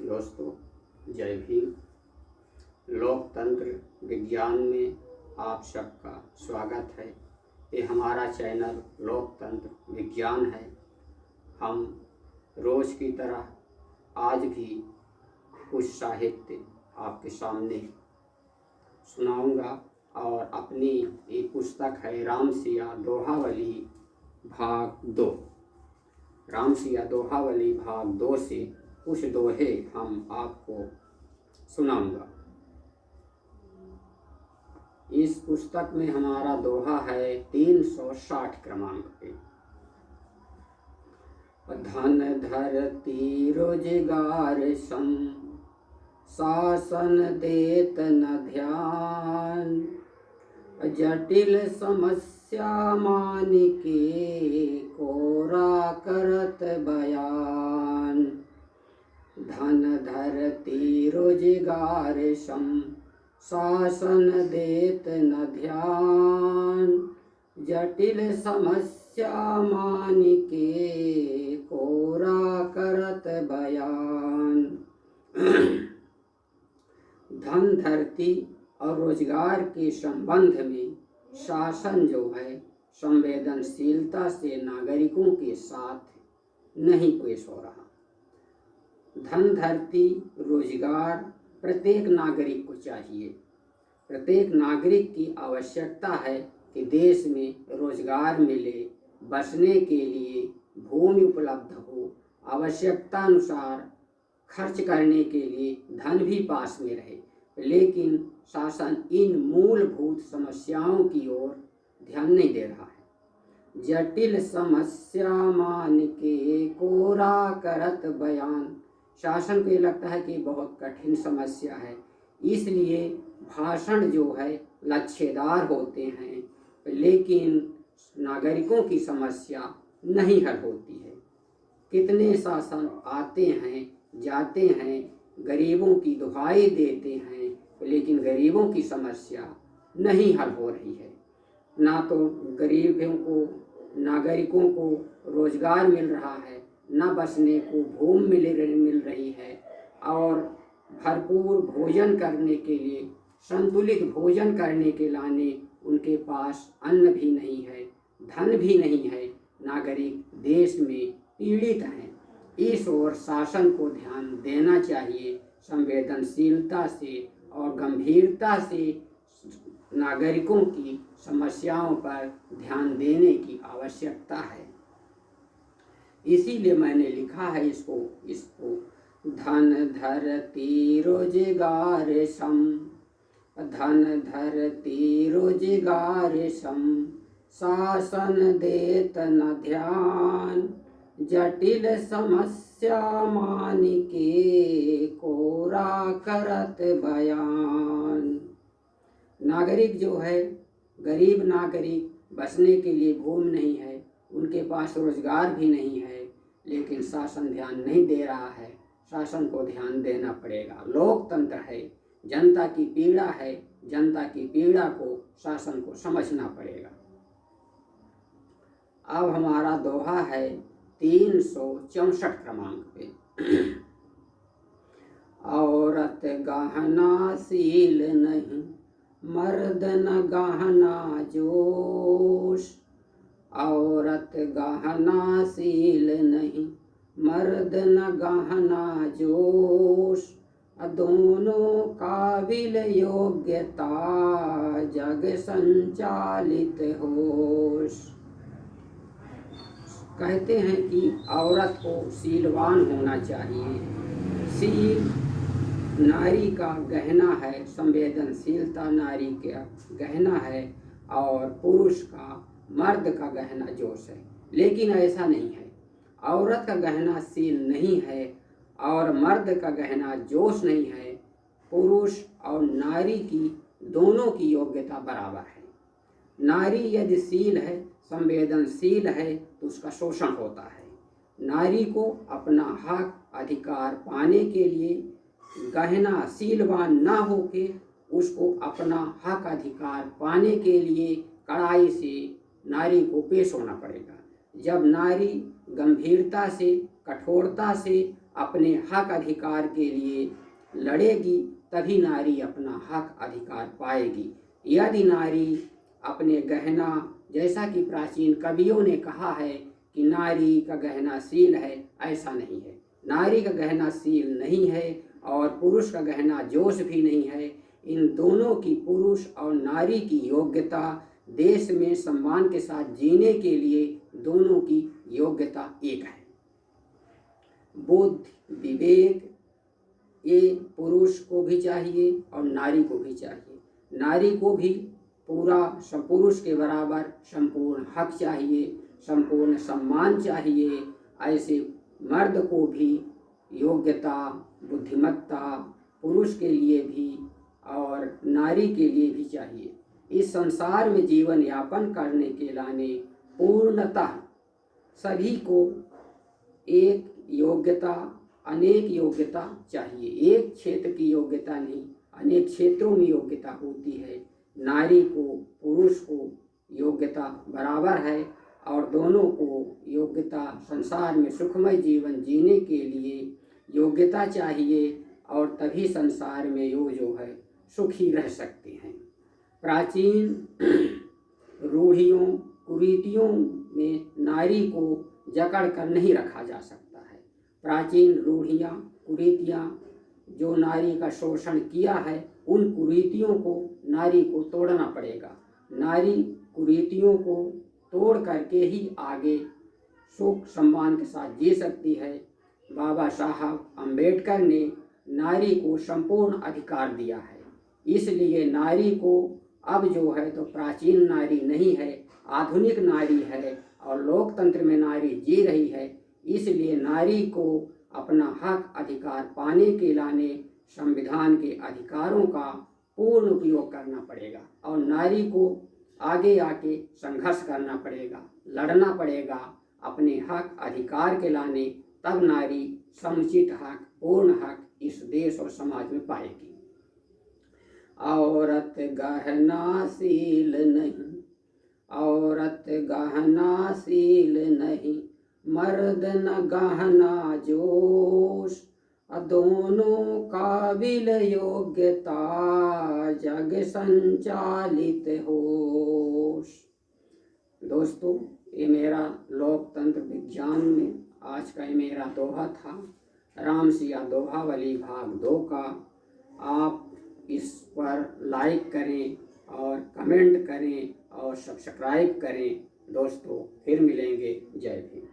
दोस्तों, जय भीम। लोकतंत्र विज्ञान में आप सबका स्वागत है। ये हमारा चैनल लोकतंत्र विज्ञान है। हम रोज़ की तरह आज भी कुछ साहित्य आपके सामने सुनाऊंगा और अपनी ये पुस्तक है रामसिया दोहावली भाग 2। रामसिया दोहावली भाग 2 से कुछ दोहे हम आपको सुनाऊंगा। इस पुस्तक में हमारा दोहा है 360 क्रमांक पे। धन धरती रोजगार सम, शासन देत न ध्यान, जटिल समस्या मान के कोरा करत बयान। धन धरती रोजगार सम, शासन देत न ध्यान, जटिल समस्या मान के कोरा करत बयान। धन धरती और रोजगार के संबंध में शासन जो है संवेदनशीलता से नागरिकों के साथ नहीं पेश हो रहा। धन धरती रोजगार प्रत्येक नागरिक को चाहिए। प्रत्येक नागरिक की आवश्यकता है कि देश में रोजगार मिले, बसने के लिए भूमि उपलब्ध हो, आवश्यकता अनुसार खर्च करने के लिए धन भी पास में रहे। लेकिन शासन इन मूलभूत समस्याओं की ओर ध्यान नहीं दे रहा है। जटिल समस्या मान के कोरा करत बयान। शासन को ये लगता है कि बहुत कठिन समस्या है, इसलिए भाषण जो है लच्छेदार होते हैं, लेकिन नागरिकों की समस्या नहीं हल होती है। कितने शासन आते हैं, जाते हैं, गरीबों की दुहाई देते हैं, लेकिन गरीबों की समस्या नहीं हल हो रही है। ना तो गरीबों को, नागरिकों को रोजगार मिल रहा है, न बसने को भूमि मिल रही है, और भरपूर भोजन करने के लिए, संतुलित भोजन करने के लाने उनके पास अन्न भी नहीं है, धन भी नहीं है। नागरिक देश में पीड़ित हैं। इस ओर शासन को ध्यान देना चाहिए। संवेदनशीलता से और गंभीरता से नागरिकों की समस्याओं पर ध्यान देने की आवश्यकता है। इसीलिए मैंने लिखा है इसको धन धरती रोजगार सम, धन धरती रोजगार सम, शासन देत न ध्यान, जटिल समस्या मान के कोरा करत बयान। नागरिक जो है, गरीब नागरिक, बसने के लिए भूमि नहीं है, उनके पास रोजगार भी नहीं है, लेकिन शासन ध्यान नहीं दे रहा है। शासन को ध्यान देना पड़ेगा। लोकतंत्र है, जनता की पीड़ा है, जनता की पीड़ा को शासन को समझना पड़ेगा। अब हमारा दोहा है 364 क्रमांक पे। औरत गहना सील नहीं, मर्द न गहना जोश। औरत गहना सील नहीं, मर्द न गहना जोश। दोनों काबिल योग्यता, जग संचालित होश। कहते हैं कि औरत को सीलवान होना चाहिए। सील नारी का गहना है, संवेदनशीलता नारी का गहना है, और पुरुष का, मर्द का गहना जोश है। लेकिन ऐसा नहीं है। औरत का गहना सील नहीं है और मर्द का गहना जोश नहीं है। पुरुष और नारी की दोनों की योग्यता बराबर है। नारी यदि सील है, संवेदनशील है, तो उसका शोषण होता है। नारी को अपना हक अधिकार पाने के लिए गहना सीलवान ना होके उसको अपना हक अधिकार पाने के लिए कड़ाई से नारी को पेश होना पड़ेगा। जब नारी गंभीरता से, कठोरता से अपने हक अधिकार के लिए लड़ेगी तभी नारी अपना हक अधिकार पाएगी। यदि नारी अपने गहना, जैसा कि प्राचीन कवियों ने कहा है कि नारी का गहना शील है, ऐसा नहीं है। नारी का गहना शील नहीं है और पुरुष का गहना जोश भी नहीं है। इन दोनों की, पुरुष और नारी की योग्यता, देश में सम्मान के साथ जीने के लिए दोनों की योग्यता एक है। बुद्धि, विवेक ये पुरुष को भी चाहिए और नारी को भी चाहिए। नारी को भी पूरा पुरुष के बराबर संपूर्ण हक चाहिए, संपूर्ण सम्मान चाहिए। ऐसे मर्द को भी योग्यता, बुद्धिमत्ता पुरुष के लिए भी और नारी के लिए भी चाहिए। इस संसार में जीवन यापन करने के लाने पूर्णतः सभी को एक योग्यता, अनेक योग्यता चाहिए। एक क्षेत्र की योग्यता नहीं, अनेक क्षेत्रों में योग्यता होती है। नारी को, पुरुष को योग्यता बराबर है और दोनों को योग्यता, संसार में सुखमय जीवन जीने के लिए योग्यता चाहिए और तभी संसार में वो जो है सुखी रह सकते हैं। प्राचीन रूढ़ियों, कुरीतियों में नारी को जकड़ कर नहीं रखा जा सकता है। प्राचीन रूढ़ियाँ, कुरीतियाँ जो नारी का शोषण किया है, उन कुरीतियों को नारी को तोड़ना पड़ेगा। नारी कुरीतियों को तोड़ करके ही आगे सुख सम्मान के साथ जी सकती है। बाबा साहब अम्बेडकर ने नारी को संपूर्ण अधिकार दिया है। इसलिए नारी को अब जो है तो प्राचीन नारी नहीं है, आधुनिक नारी है और लोकतंत्र में नारी जी रही है। इसलिए नारी को अपना हक अधिकार पाने के लाने संविधान के अधिकारों का पूर्ण उपयोग करना पड़ेगा और नारी को आगे आके संघर्ष करना पड़ेगा, लड़ना पड़ेगा अपने हक अधिकार के लाने। तब नारी समुचित हक, पूर्ण हक इस देश और समाज में पाएगी। औरत गहनाशील नहीं, औरत गहनाशील नहीं, मर्द न गहना जोश, दोनों काबिल योग्यता, जग संचालित होश। दोस्तों, ये मेरा लोकतंत्र विज्ञान में आज का ये मेरा दोहा था, रामसिया दोहावली भाग 2 का। आप इस पर लाइक करें और कमेंट करें और सब्सक्राइब करें। दोस्तों, फिर मिलेंगे। जय भीम।